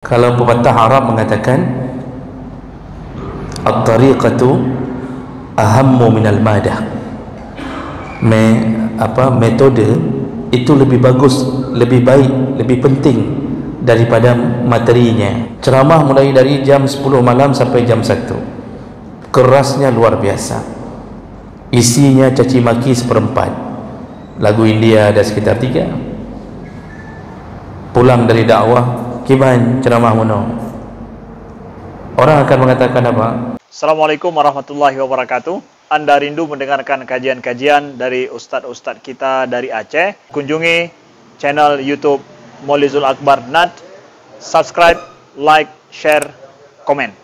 Kalau pepatah Arab mengatakan at-tariqatu ahammu minal madah, metode itu lebih bagus, lebih baik, lebih penting daripada materinya. Ceramah mulai dari jam 10 malam sampai jam 1, kerasnya luar biasa, isinya caci maki seperempat, lagu India ada sekitar 3. Pulang dari dakwah, kiban ceramah mono, orang akan mengatakan apa? Assalamualaikum warahmatullahi wabarakatuh. Anda rindu mendengarkan kajian-kajian dari ustadz-ustadz kita dari Aceh? Kunjungi channel YouTube Maulizul Akbar NAD. Subscribe, like, share, komen.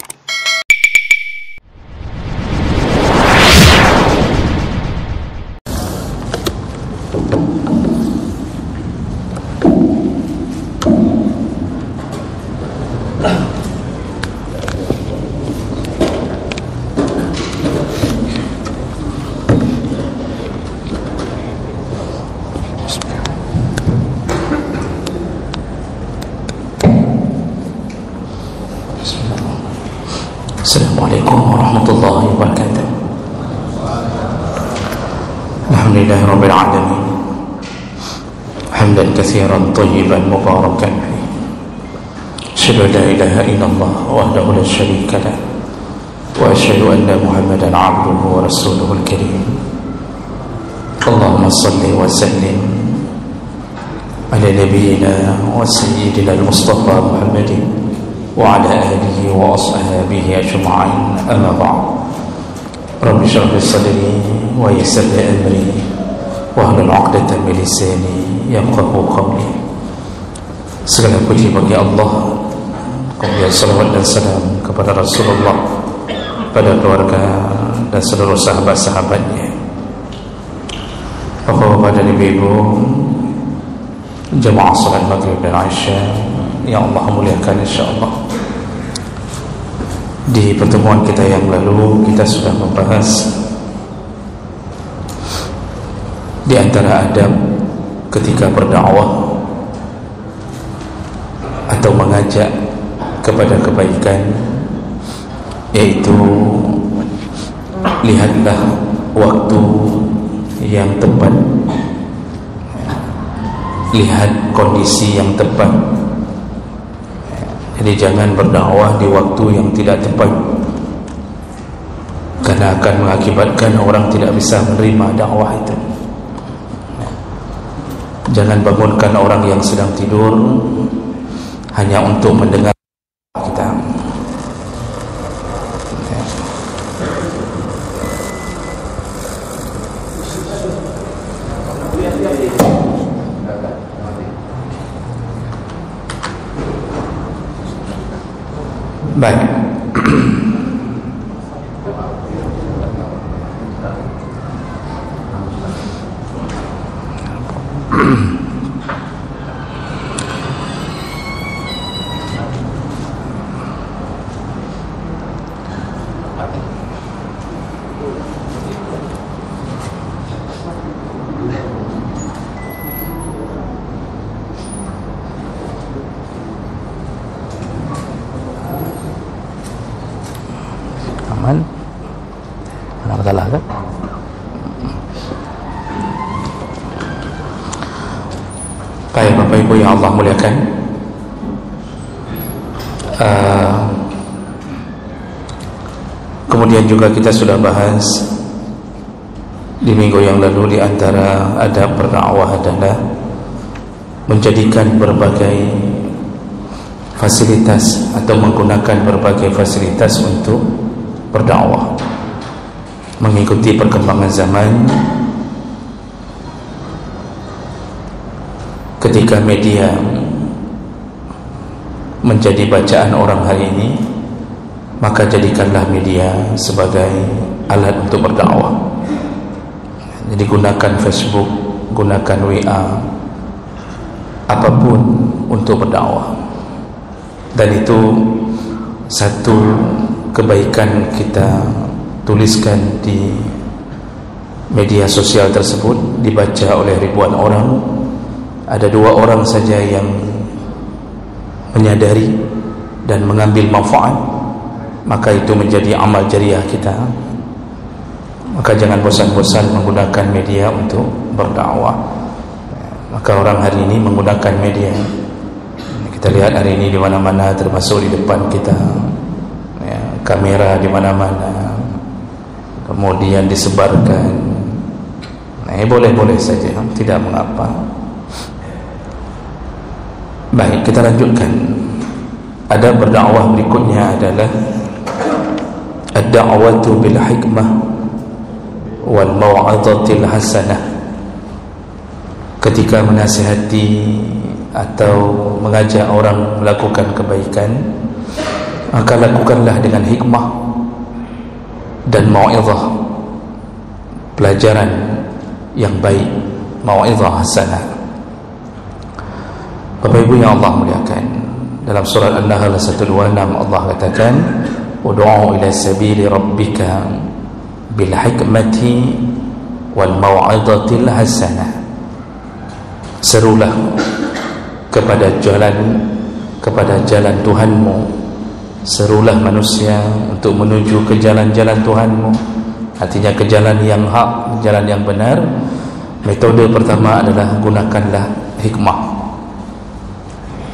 Assalamualaikum warahmatullahi wabarakatuh. Alhamdulillahi rabbil alamin, hamdan katsiran thayyiban mubarakan fihi. Asyhadu an la ilaha illallah wahdahu la syarika lah, wa asyhadu anna Muhammadan 'abduhu wa rasuluhul karim. Allahumma shalli wa sallim ala nabiyyina wa sayyidina al-Mustafa Muhammadin wa ala alihi wa ashabihi ajma'in, amma ba'd. Rabbi shrah li sadri wa yassir li amri wa hlul 'uqdatam min lisani yafqahu qawli. Segala puji bagi Allah, kemudian salawat dan salam kepada Rasulullah, pada keluarga dan seluruh sahabat-sahabatnya. Bapak-bapak dan ibu-ibu jemaah salat maghrib dan isya yang Allah muliakan, insyaallah. Di pertemuan kita yang lalu kita sudah membahas di antara adab ketika berdakwah atau mengajak kepada kebaikan, yaitu lihatlah waktu yang tepat, lihat kondisi yang tepat. Jadi jangan berdakwah di waktu yang tidak tepat, karena akan mengakibatkan orang tidak bisa menerima dakwah itu. Jangan bangunkan orang yang sedang tidur hanya untuk mendengar kita. Baik. Ada masalah kan? Baik, Bapak Ibu yang Allah muliakan, kemudian juga kita sudah bahas di minggu yang lalu, di antara adab berdakwah adalah menjadikan berbagai fasilitas atau menggunakan berbagai fasilitas untuk berdakwah, mengikuti perkembangan zaman. Ketika media menjadi bacaan orang hari ini, maka jadikanlah media sebagai alat untuk berdakwah. Jadi gunakan Facebook, gunakan WA, apapun untuk berdakwah. Dan itu satu kebaikan kita tuliskan di media sosial tersebut, dibaca oleh ribuan orang. Ada 2 orang saja yang menyadari dan mengambil manfaat, maka itu menjadi amal jariah kita. Maka jangan bosan-bosan menggunakan media untuk berdakwah. Maka orang hari ini menggunakan media. Kita lihat hari ini di mana-mana, termasuk di depan kita, ya, kamera di mana-mana, kemudian disebarkan. Nah, boleh-boleh saja, tidak mengapa. Baik, kita lanjutkan. Ada berdakwah berikutnya adalah ad-da'watu bil hikmah wal mau'azatil hasanah. Ketika menasihati atau mengajak orang melakukan kebaikan, maka lakukanlah dengan hikmah dan mau'izah, pelajaran yang baik, mau'izah hasanah. Bapak Ibu yang Allah muliakan, dalam surat An-Nahl 126 Allah katakan, ud'u ila sabili rabbika bil hikmati wal mau'izatil hasanah. Serulah kepada jalan Tuhanmu. Serulah manusia untuk menuju ke jalan-jalan Tuhanmu, artinya ke jalan yang hak, jalan yang benar. Metode pertama adalah gunakanlah hikmah.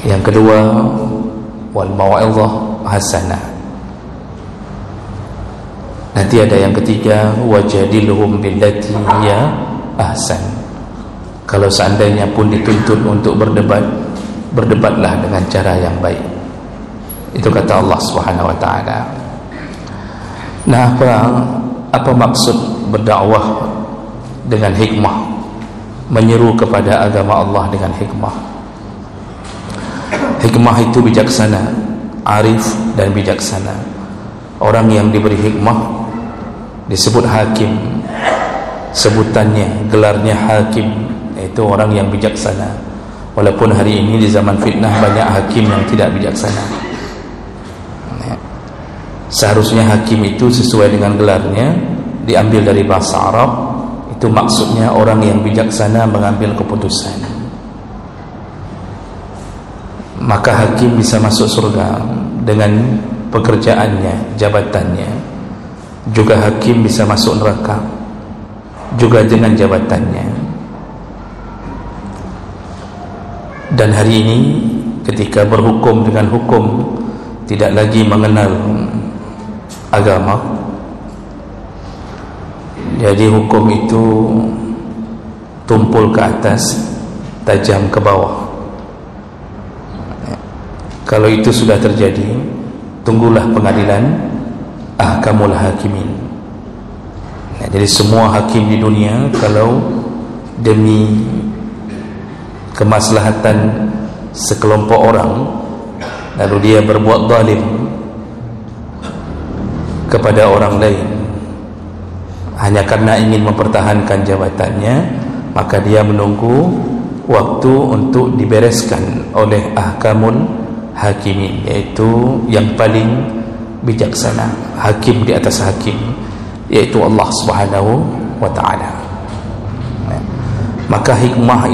Yang kedua, wal mau'izah hasanah. Nanti ada yang ketiga, wajadilhum billati hiya ahsan. Kalau seandainya pun dituntut untuk berdebat, berdebatlah dengan cara yang baik. Itu kata Allah Subhanahu wa taala. Nah, apa maksud berdakwah dengan hikmah? Menyeru kepada agama Allah dengan hikmah. Hikmah itu bijaksana, arif dan bijaksana. Orang yang diberi hikmah disebut hakim. Sebutannya, gelarnya hakim, yaitu orang yang bijaksana. Walaupun hari ini di zaman fitnah banyak hakim yang tidak bijaksana. Seharusnya hakim itu sesuai dengan gelarnya, diambil dari bahasa Arab. Itu maksudnya orang yang bijaksana mengambil keputusan. Maka hakim bisa masuk surga dengan pekerjaannya, jabatannya. Juga hakim bisa masuk neraka juga dengan jabatannya. Dan hari ini ketika berhukum dengan hukum, tidak lagi mengenal agama, jadi hukum itu tumpul ke atas, tajam ke bawah. Kalau itu sudah terjadi, tunggulah pengadilan ahkamul hakimin. Jadi semua hakim di dunia, kalau demi kemaslahatan sekelompok orang lalu dia berbuat zalim kepada orang lain hanya karena ingin mempertahankan jabatannya, maka dia menunggu waktu untuk dibereskan oleh ahkamul hakimin, yaitu yang paling bijaksana, hakim di atas hakim, yaitu Allah Subhanahu wa ta'ala. Maka hikmah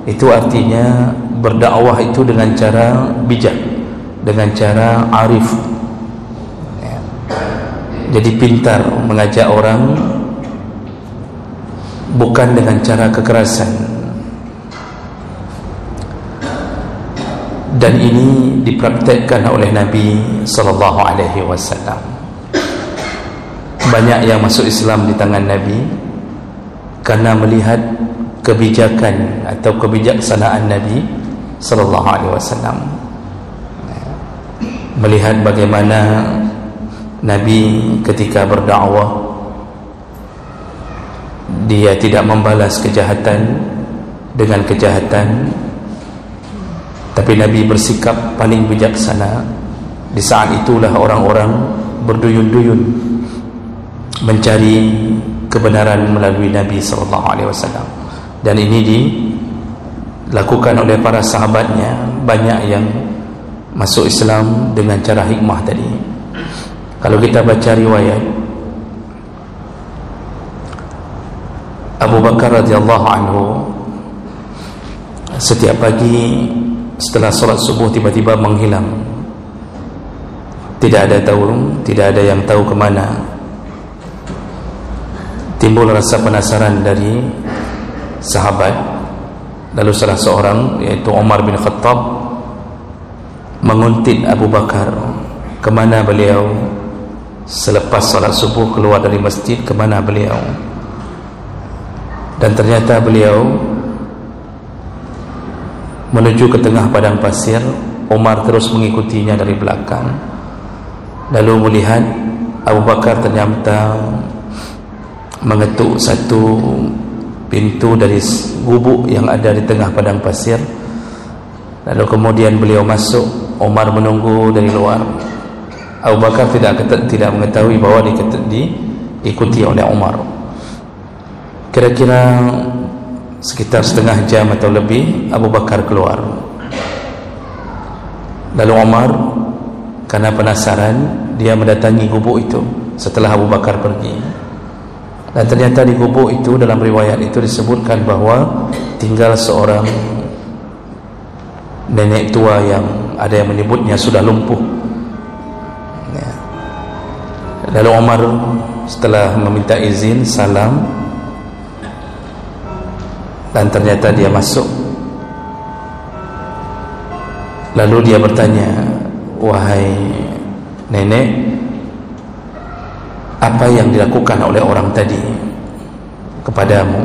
itu artinya berdakwah itu dengan cara bijak, dengan cara arif. Jadi pintar mengajak orang, bukan dengan cara kekerasan. Dan ini dipraktekkan oleh Nabi sallallahu alaihi wasallam. Banyak yang masuk Islam di tangan Nabi karena melihat kebijakan atau kebijaksanaan Nabi sallallahu alaihi wasallam. Melihat bagaimana Nabi ketika berdakwah, dia tidak membalas kejahatan dengan kejahatan, tapi Nabi bersikap paling bijaksana. Di saat itulah orang-orang berduyun-duyun mencari kebenaran melalui Nabi SAW. Dan ini dilakukan oleh para sahabatnya. Banyak yang masuk Islam dengan cara hikmah tadi. Kalau kita baca riwayat, Abu Bakar radhiyallahu anhu setiap pagi setelah solat subuh tiba-tiba menghilang tidak ada yang tahu kemana. Timbul rasa penasaran dari sahabat. Lalu salah seorang, yaitu Umar bin Khattab, menguntit Abu Bakar, kemana beliau selepas salat subuh keluar dari masjid, kemana beliau. Dan ternyata beliau menuju ke tengah padang pasir. Umar terus mengikutinya dari belakang, lalu melihat Abu Bakar ternyata mengetuk satu pintu dari gubuk yang ada di tengah padang pasir. Lalu kemudian beliau masuk. Umar menunggu dari luar. Abu Bakar tidak mengetahui bahwa diikuti oleh Umar. Kira-kira sekitar setengah jam atau lebih Abu Bakar keluar. Lalu Umar karena penasaran, dia mendatangi gubuk itu setelah Abu Bakar pergi. Dan ternyata di gubuk itu, dalam riwayat itu disebutkan bahwa tinggal seorang nenek tua yang ada yang menyebutnya sudah lumpuh. Lalu Umar setelah meminta izin, salam, dan ternyata dia masuk. Lalu dia bertanya, wahai nenek, apa yang dilakukan oleh orang tadi kepadamu?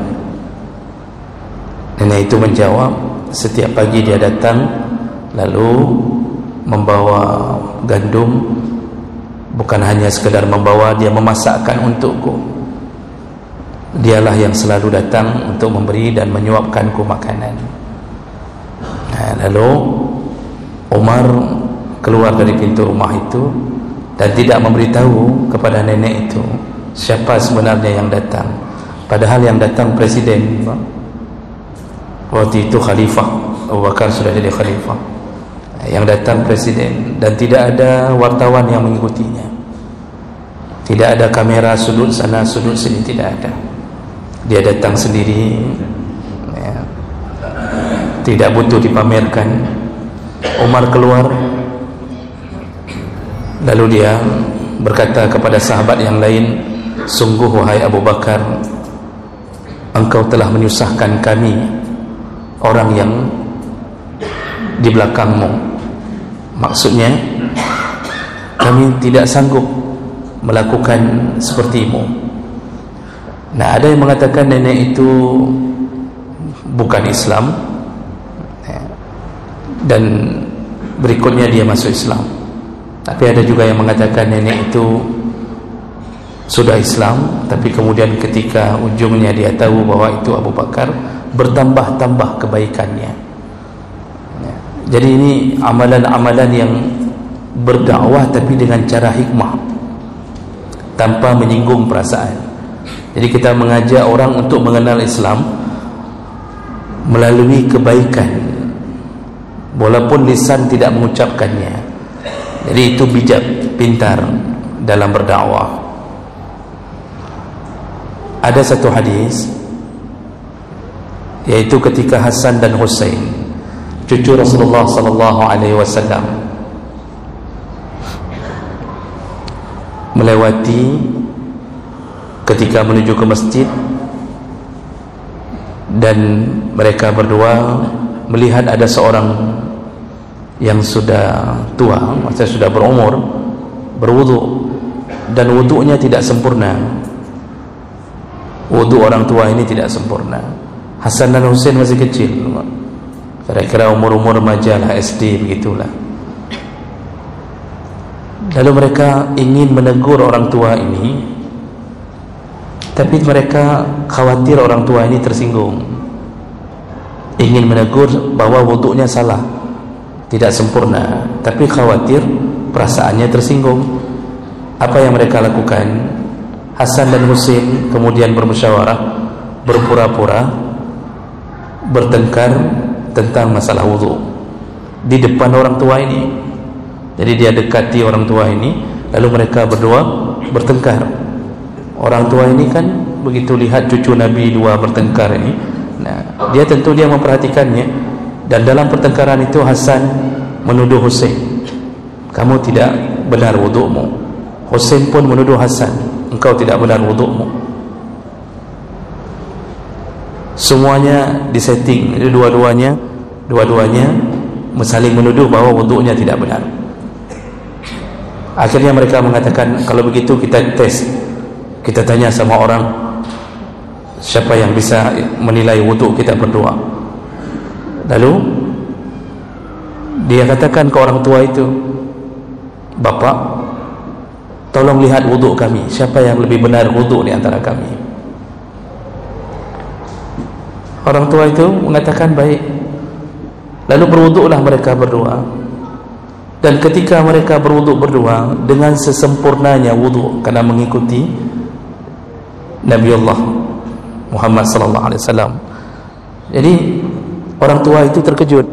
Nenek itu menjawab, setiap pagi dia datang lalu membawa gandum. Bukan hanya sekedar membawa, dia memasakkan untukku. Dialah yang selalu datang untuk memberi dan menyuapkanku makanan. Lalu Umar keluar dari pintu rumah itu dan tidak memberitahu kepada nenek itu siapa sebenarnya yang datang. Padahal yang datang presiden. Waktu itu khalifah, Abu Bakar sudah jadi khalifah. Yang datang presiden, dan tidak ada wartawan yang mengikutinya. Tidak ada kamera sudut sana sudut sini, tidak ada. Dia datang sendiri, tidak butuh dipamerkan. Umar keluar, lalu dia berkata kepada sahabat yang lain, sungguh wahai Abu Bakar, engkau telah menyusahkan kami, orang yang di belakangmu. Maksudnya kami tidak sanggup melakukan sepertimu. Nah, ada yang mengatakan nenek itu bukan Islam, dan berikutnya dia masuk Islam. Tapi ada juga yang mengatakan nenek itu sudah Islam, tapi kemudian ketika ujungnya dia tahu bahwa itu Abu Bakar, bertambah-tambah kebaikannya. Jadi ini amalan-amalan yang berdakwah tapi dengan cara hikmah, tanpa menyinggung perasaan. Jadi kita mengajak orang untuk mengenal Islam melalui kebaikan, walaupun lisan tidak mengucapkannya. Jadi itu bijak, pintar dalam berdakwah. Ada satu hadis, yaitu ketika Hasan dan Husain, cucu Rasulullah sallallahu alaihi wasallam, melewati ketika menuju ke masjid, dan mereka berdua melihat ada seorang yang sudah tua, maksudnya sudah berumur, berwudu, dan wudunya tidak sempurna. Wudu orang tua ini tidak sempurna. Hasan dan Husain masih kecil, kira-kira umur-umur remaja lah, SD begitulah. Lalu mereka ingin menegur orang tua ini, tapi mereka khawatir orang tua ini tersinggung. Ingin menegur bahwa wudunya salah, tidak sempurna, tapi khawatir perasaannya tersinggung. Apa yang mereka lakukan? Hasan dan Husain kemudian bermusyawarah, berpura-pura bertengkar tentang masalah wudu di depan orang tua ini. Jadi dia dekati orang tua ini, lalu mereka berdua bertengkar. Orang tua ini kan begitu lihat cucu Nabi dua bertengkar ini, nah, dia tentu dia memperhatikannya. Dan dalam pertengkaran itu Hasan menuduh Husain, kamu tidak benar wudukmu. Husain pun menuduh Hasan, engkau tidak benar wudukmu. Semuanya disetting, dua-duanya saling menuduh bahawa wuduknya tidak benar. Akhirnya mereka mengatakan, kalau begitu kita tes, kita tanya sama orang siapa yang bisa menilai wuduk kita berdua. Lalu dia katakan ke orang tua itu, Bapak, tolong lihat wuduk kami, siapa yang lebih benar wuduk di antara kami. Orang tua itu mengatakan baik. Lalu berwuduklah mereka berdua. Dan ketika mereka berwuduk berdua dengan sesempurnanya wuduk, karena mengikuti Nabi Allah Muhammad sallallahu alaihi wasallam. Jadi orang tua itu terkejut.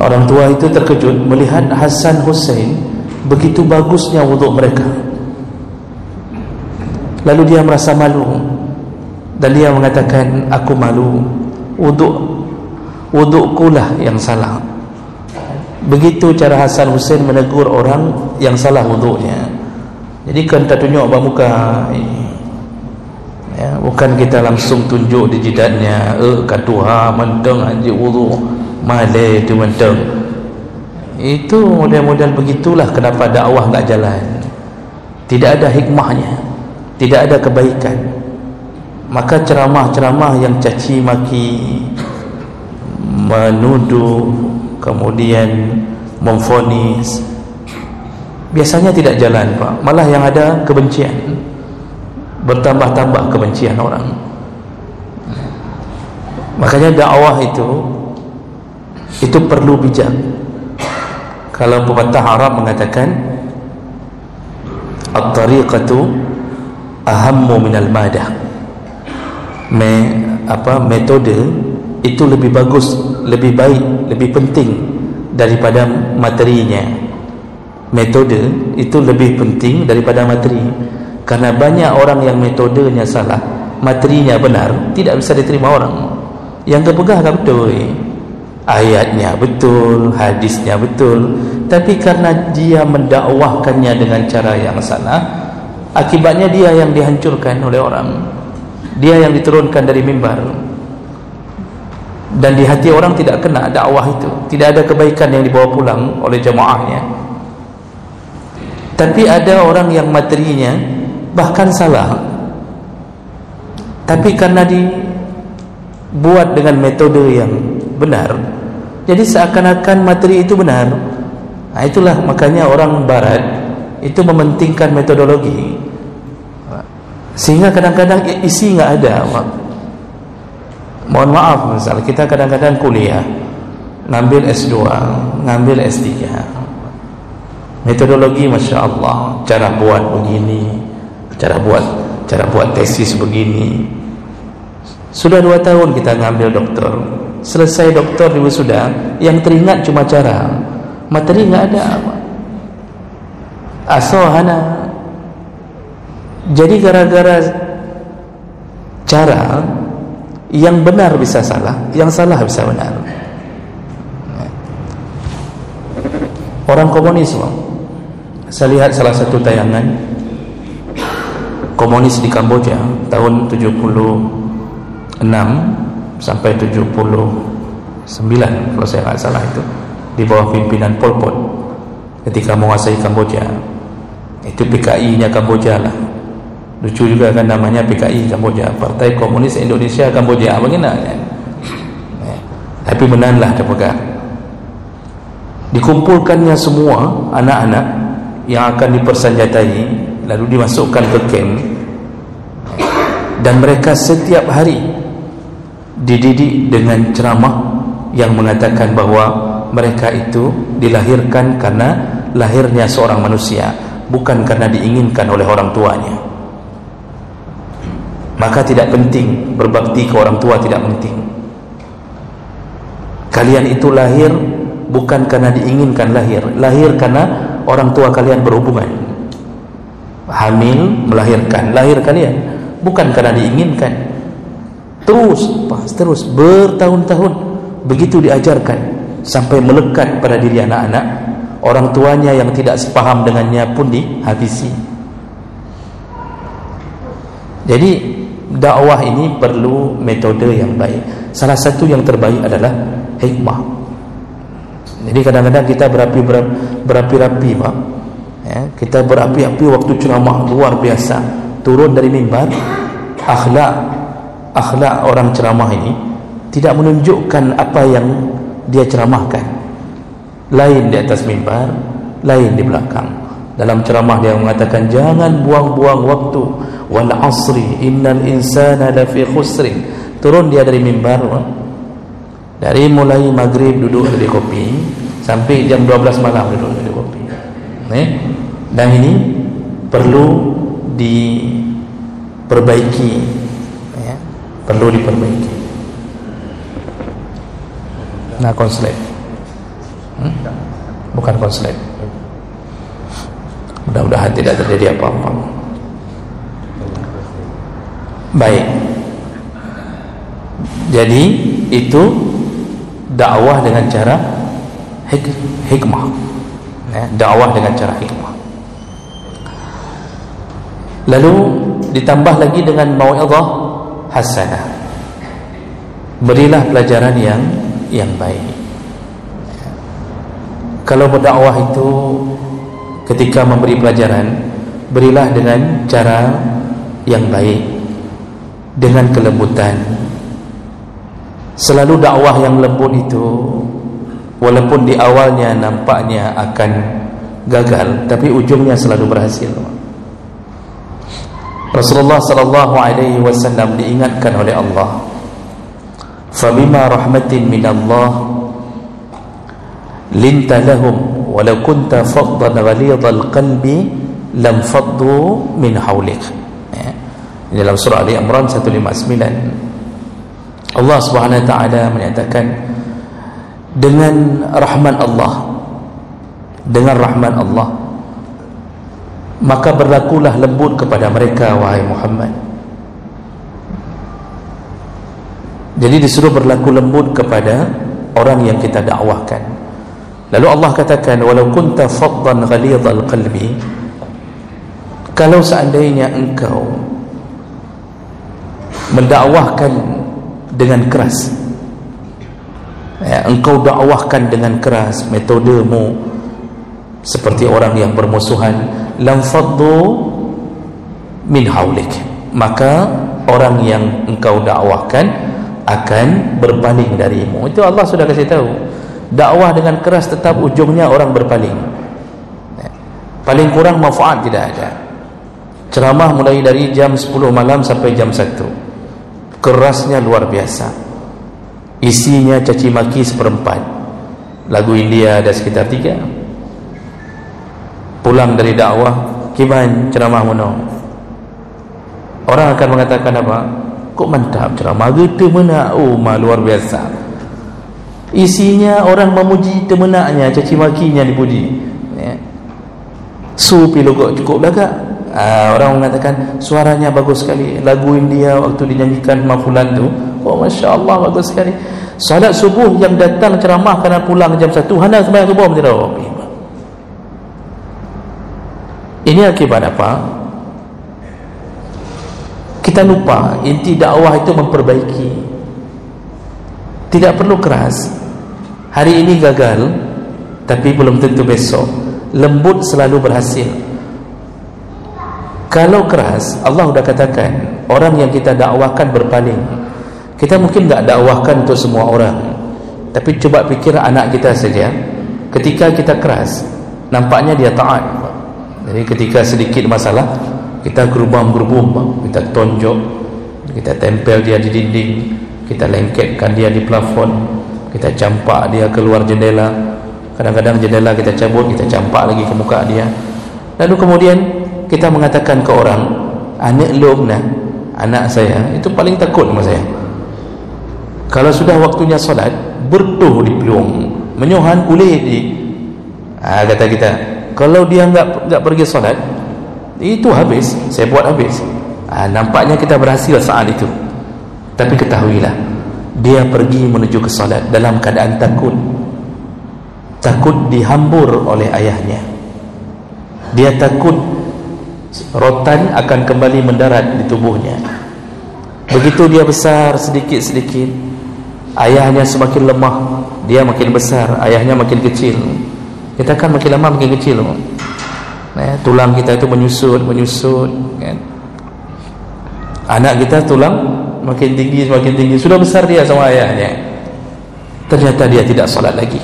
Orang tua itu terkejut melihat Hasan Husain begitu bagusnya wuduk mereka. Lalu dia merasa malu dan dia mengatakan, aku malu, wudukkulah yang salah. Begitu cara Hasan Husain menegur orang yang salah wuduknya. Jadi kan kita tunjuk abang muka, ya, bukan kita langsung tunjuk di jidatnya, katuha menteng haji wuduk malai tu menteng. Itu model-model begitulah kenapa dakwah tak jalan. Tidak ada hikmahnya, tidak ada kebaikan. Maka ceramah-ceramah yang caci maki, menuduh, kemudian memvonis, biasanya tidak jalan, Pak. Malah yang ada kebencian, bertambah-tambah kebencian orang. Makanya dakwah itu perlu bijak. Kalau pepatah Arab mengatakan, at-tariqatu ahammu minal madah. Metode itu lebih bagus, lebih baik, lebih penting daripada materinya. Metode itu lebih penting daripada materi. Karena banyak orang yang metodenya salah, materinya benar, tidak bisa diterima orang. Yang kepegah tak betul, ayatnya betul, hadisnya betul, tapi karena dia mendakwahkannya dengan cara yang salah, akibatnya dia yang dihancurkan oleh orang, dia yang diturunkan dari mimbar, dan di hati orang tidak kena dakwah itu, tidak ada kebaikan yang dibawa pulang oleh jamaahnya. Tapi ada orang yang materinya bahkan salah, tapi karena dibuat dengan metode yang benar, jadi seakan-akan materi itu benar. Nah, itulah makanya orang barat itu mementingkan metodologi, sehingga kadang-kadang isi nggak ada. Mohon maaf, misal kita kadang-kadang kuliah, ngambil S2, ngambil S3, metodologi Masya Allah, cara buat begini, cara buat tesis begini. Sudah 2 tahun kita ngambil doktor, selesai doktor di wisuda, yang teringat cuma cara, materi nggak ada. Asohana. Jadi gara-gara cara, yang benar bisa salah, yang salah bisa benar. Orang komunis, saya lihat salah satu tayangan komunis di Kamboja tahun 76 sampai 79 kalau saya tidak salah, itu di bawah pimpinan Pol Pot ketika menguasai Kamboja. Itu PKI-nya Kamboja lah, lucu juga kan namanya PKI Kamboja, Partai Komunis Indonesia Kamboja, bagaimana kan? Tapi menanlah terpegang. Dikumpulkannya semua anak-anak yang akan dipersenjatai, lalu dimasukkan ke kamp, dan mereka setiap hari dididik dengan ceramah yang mengatakan bahawa mereka itu dilahirkan karena lahirnya seorang manusia, bukan karena diinginkan oleh orang tuanya. Maka tidak penting berbakti ke orang tua, tidak penting. Kalian itu lahir bukan karena diinginkan lahir karena orang tua kalian berhubungan, hamil, melahirkan, lahir kalian bukan karena diinginkan. terus bertahun-tahun begitu diajarkan sampai melekat pada diri anak-anak. Orang tuanya yang tidak sepaham dengannya pun dihabisi. Jadi dakwah ini perlu metode yang baik. Salah satu yang terbaik adalah hikmah. Jadi kadang-kadang kita berapi-rapi Pak, ya, kita berapi-api waktu ceramah luar biasa, turun dari mimbar, akhlak orang ceramah ini tidak menunjukkan apa yang dia ceramahkan. Lain di atas mimbar, lain di belakang. Dalam ceramah dia mengatakan jangan buang-buang waktu, wal asri innal insana lafi khusrin. Turun dia dari mimbar, dari mulai maghrib duduk di kopi sampai jam 12 malam duduk di kopi. Dan ini perlu diperbaiki, ya, perlu diperbaiki. Nah, konslet, bukan konslet. Mudah-mudahan tidak terjadi apa-apa. Baik. Jadi itu dakwah dengan cara hikmah, ya, dakwah dengan cara hikmah. Lalu ditambah lagi dengan mau'izah hasanah. Berilah pelajaran yang baik. Kalau berdakwah itu ketika memberi pelajaran, berilah dengan cara yang baik, dengan kelembutan. Selalu dakwah yang lembut itu, walaupun di awalnya nampaknya akan gagal, tapi ujungnya selalu berhasil. Rasulullah sallallahu alaihi wasallam diingatkan oleh Allah, "Fabima rahmatin minallah linta lahum walau kunta faddan ghalidhal qalbi lam faddu min hawlik." Ya. Dalam surah Ali Imran 159, Allah Subhanahu wa taala menyatakan dengan rahmat Allah, maka berlakulah lembut kepada mereka wahai Muhammad. Jadi disuruh berlaku lembut kepada orang yang kita dakwahkan. Lalu Allah katakan walau kunta faddan ghalidhal qalbi, kalau seandainya engkau mendakwahkan dengan keras, ya, engkau dakwahkan dengan keras, metodemu seperti orang yang bermusuhan, lam faddu min haulik, maka orang yang engkau dakwahkan akan berpaling darimu. Itu Allah sudah kasih tahu. Dakwah dengan keras tetap ujungnya orang berpaling. Paling kurang manfaat tidak ada. Ceramah mulai dari jam 10 malam sampai jam 1, kerasnya luar biasa, isinya caci maki seperempat. Lagu India ada sekitar 3. Pulang dari dakwah, kiman ceramah mono, orang akan mengatakan apa? Kok mantap ceramah gitu mana? Oh, luar biasa. Isinya orang memuji temenaknya, caci makinya dipuji. Ya. Supi logo cukup lagak. Orang mengatakan suaranya bagus sekali. Lagu India waktu dinyanyikan mafulan tu, oh masya Allah bagus sekali. Salat subuh yang datang ceramah kerana pulang jam 1, hendak sembahyang subuh menjadi. Ini akibat apa? Kita lupa inti dakwah itu memperbaiki. Tidak perlu keras. Hari ini gagal, tapi belum tentu besok. Lembut selalu berhasil. Kalau keras, Allah sudah katakan orang yang kita dakwahkan berpaling. Kita mungkin tak dakwahkan untuk semua orang, tapi coba fikir anak kita saja. Ketika kita keras, nampaknya dia taat. Jadi ketika sedikit masalah, kita gerubam-gerubum, kita tonjok, kita tempel dia di dinding, kita lengketkan dia di plafon, kita campak dia keluar jendela. Kadang-kadang jendela kita cabut, kita campak lagi ke muka dia. Lalu kemudian kita mengatakan ke orang, anak lumna, anak saya itu paling takut sama saya. Kalau sudah waktunya solat, bertuh di pelung, menyuhan kulit di. Kata kita, kalau dia enggak pergi solat, itu habis, saya buat habis. Nampaknya kita berhasil saat itu. Tapi ketahuilah, dia pergi menuju ke solat dalam keadaan takut dihambur oleh ayahnya. Dia takut rotan akan kembali mendarat di tubuhnya. Begitu dia besar sedikit-sedikit, ayahnya semakin lemah, dia makin besar, ayahnya makin kecil. Kita kan makin lama makin kecil, tulang kita itu menyusut kan? Anak kita tulang makin tinggi, sudah besar dia sama ayahnya. Ternyata dia tidak solat lagi.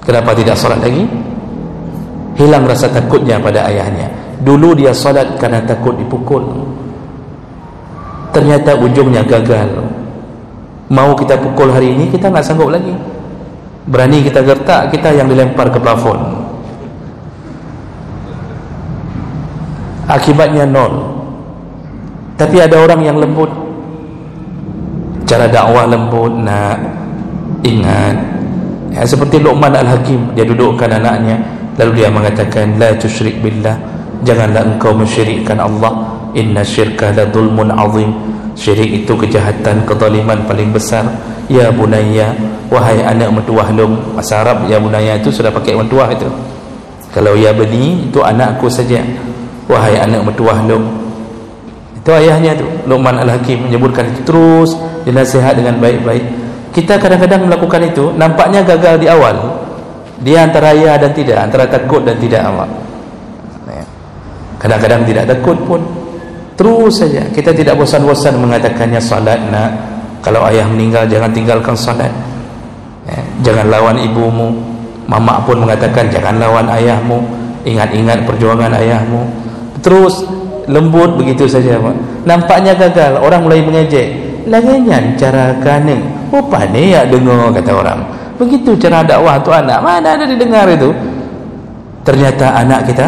Kenapa tidak solat lagi? Hilang rasa takutnya pada ayahnya. Dulu dia solat karena takut dipukul, ternyata ujungnya gagal. Mau kita pukul hari ini, kita nggak sanggup lagi. Berani kita gertak, kita yang dilempar ke plafon. Akibatnya nol. Tapi ada orang yang lembut, cara dakwah lembut. Nak, ingat, seperti Luqman Al-Hakim, dia dudukkan anaknya, lalu dia mengatakan, la tusyrik billah, janganlah engkau mensyirikkan Allah. Inna syirka la dhulmun azim, syirik itu kejahatan, kezaliman paling besar. Ya bunayya, wahai anak mertua hlum. Bahasa Arab ya bunayya itu sudah pakai mertua itu. Kalau ya bani itu anakku saja. Wahai anak mertua hlum, itu ayahnya tu. Luqman Al-Hakim menyebutkan itu, terus dinasihat dengan baik-baik. Kita kadang-kadang melakukan itu, nampaknya gagal di awal. Dia antara ya dan tidak, antara takut dan tidak amat. Kadang-kadang tidak takut pun, terus saja. Kita tidak bosan-bosan mengatakannya, salat nak, kalau ayah meninggal jangan tinggalkan salat, jangan lawan ibumu. Mama pun mengatakan jangan lawan ayahmu, ingat-ingat perjuangan ayahmu. Terus lembut begitu saja. Nampaknya gagal, orang mulai mengejek, lagian cara kaneng, pandai ya dengar, kata orang. Begitu cara dakwah tu anak, mana ada didengar itu. Ternyata anak kita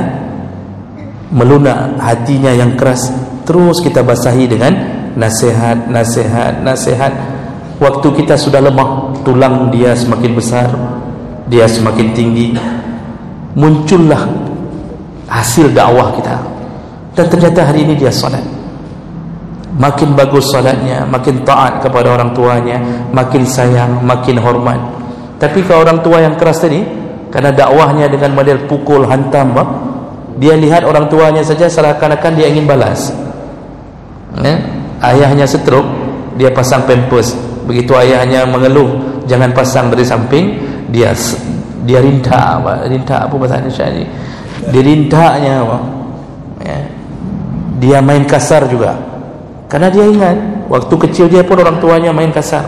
melunak, hatinya yang keras. Terus kita basahi dengan nasihat. Waktu kita sudah lemah, tulang dia semakin besar, dia semakin tinggi, muncullah hasil dakwah kita. Dan ternyata hari ini dia solat, makin bagus solatnya, makin taat kepada orang tuanya, makin sayang, makin hormat. Tapi kalau orang tua yang keras tadi, karena dakwahnya dengan model pukul, hantam, dia lihat orang tuanya saja seakan-akan dia ingin balas. Ayahnya stroke, dia pasang pampers. Begitu ayahnya mengeluh jangan pasang dari samping, dia rintak apa bahasa Indonesia ni? Dirintaknya, dia main kasar juga. Karena dia ingat waktu kecil dia pun orang tuanya main kasar.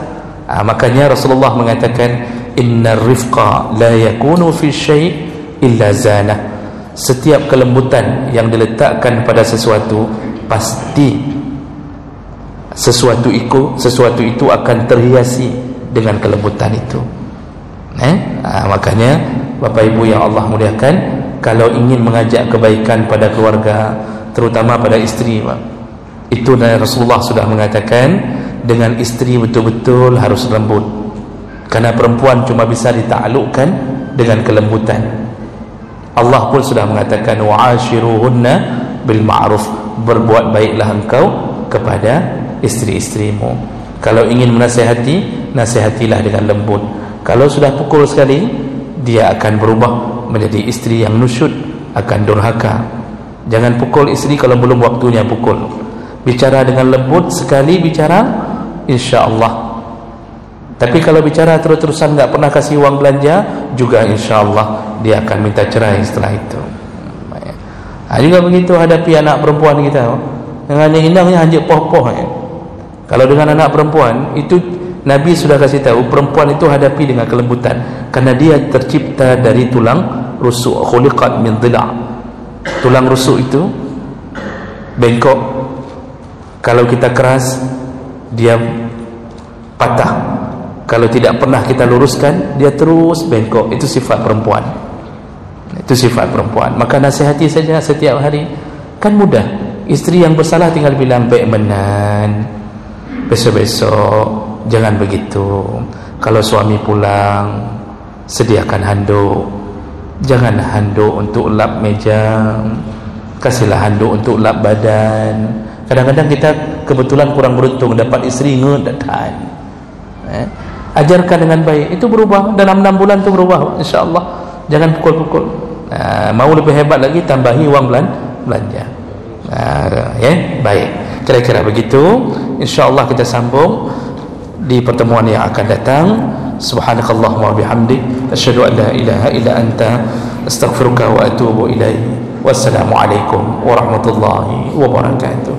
Makanya Rasulullah mengatakan, innar rifqa la yakunu fi syai' illa zanah. Setiap kelembutan yang diletakkan pada sesuatu, pasti sesuatu itu akan terhiasi dengan kelembutan itu. Makanya Bapak Ibu yang Allah muliakan, kalau ingin mengajak kebaikan pada keluarga, terutama pada isteri, itu Rasulullah sudah mengatakan, dengan isteri betul-betul harus lembut. Karena perempuan cuma bisa ditaklukkan dengan kelembutan. Allah pun sudah mengatakan, wa'ashiruhunna bil ma'ruf, berbuat baiklah engkau kepada isteri-isterimu. Kalau ingin menasihati, nasihatilah dengan lembut. Kalau sudah pukul sekali, dia akan berubah menjadi isteri yang nusyud, akan durhaka. Jangan pukul isteri kalau belum waktunya pukul. Bicara dengan lembut, sekali bicara, insya-Allah. Tapi kalau bicara terus-terusan, nggak pernah kasih uang belanja, juga insya-Allah dia akan minta cerai setelah itu. Juga begitu hadapi anak perempuan kita, dengan indahnya hanjik poh-poh. Kalau dengan anak perempuan itu, Nabi sudah kasih tahu, perempuan itu hadapi dengan kelembutan, karena dia tercipta dari tulang rusuk, khuliqat min dhila'. Tulang rusuk itu bengkok. Kalau kita keras, dia patah. Kalau tidak pernah kita luruskan, dia terus bengkok. Itu sifat perempuan. Itu sifat perempuan. Maka nasihati saja setiap hari, kan mudah. Isteri yang bersalah tinggal bilang, baik menan, besok-besok jangan begitu. Kalau suami pulang, sediakan handuk. Jangan handuk untuk lap meja, kasihlah handuk untuk lap badan. Kadang-kadang kita kebetulan kurang beruntung dapat isteri ngedatan. Ajarkan dengan baik, itu berubah dalam 6 bulan itu berubah, insya-Allah. Jangan pukul-pukul. Mau lebih hebat lagi, tambahi wang belanja. Ya, baik. Kira-kira begitu. Insya-Allah kita sambung di pertemuan yang akan datang. Subhanakallahumma wa bihamdik, asyhadu an la ilaha illa anta, astaghfiruka wa atubu ilaik. Wassalamualaikum warahmatullahi wabarakatuh.